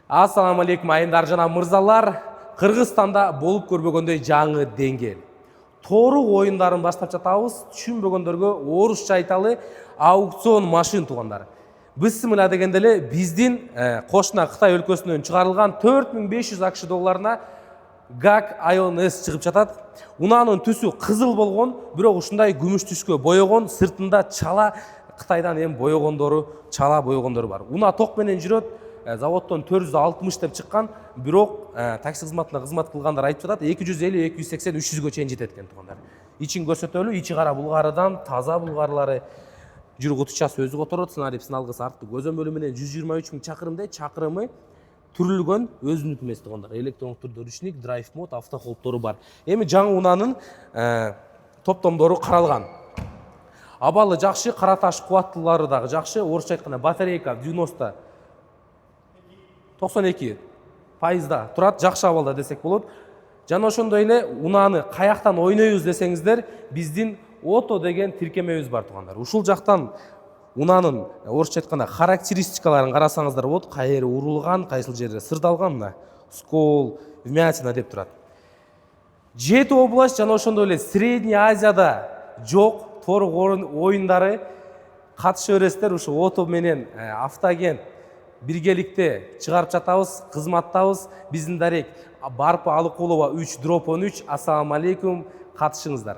Ассаламу алейкум айымдар жана мырзалар. Кыргызстанда болуп көрбөгөндөй жаңы деңгел. Тору оюндарын баштап жатабыз. Түшүнбөгөндөргө орусча айталы аукцион машин туугандар. Бисмилла дегенде эле биздин кошуна Кытай өлкөсүнөн чыгарылган 4500 акш долларына GAG Ion S чыгып жатат. Унаанын түсү кызыл болгон, бирок ушундай күмүш түскө боёгон, сыртында чала Кытайдан эми боёгондору, чала боёгондору бар. Уна ток менен жүрөт. Заводтон 460 деп чыккан, бирок такси кызматына кызмат кылгандар айтып жатат 250, 280, 300гө чейин жетет экен туугандар. Ичин көрсөтөлү, ичи кара булгарыдан, таза булгарлары. Жүрүк утучасы өзү которот, сценарий сыналгысы арттуу көзөмөлү менен 123 000 чакырымдай чакырымы түрүлгөн өзүнүк эмес туугандар. Электрондук түрдө ручник, драйв мод, автохолдтору бар. Эми жаңы унанын топтомдору каралган. Абалы жакшы, кара таш кубаттуулары дагы жакшы. Орусча айтканда батарейка 92% турат, жакшы абалда десек болот. Жана ошондой эле унааны каяктан ойнойбуз десеңиздер, биздин ото деген тиркемебиз бар туугандар. Ушул жактан унаанын орусча айтканда характеристикаларын карасаңыздар болот. Кайери урулган, кайсыл жерде сырдалган, мына скол, вмятина деп турат. 7 область жана ошондой эле Средняя Азияда жок тору оюндары катыша бересиздер. Ушу ото менен автоагент биргеликте чыгарып жатабыз, кызматтабыз. Биздин дарек Барпы Алыкулова 3 дроп 13. Ассаламу алейкум, катышыңыздар.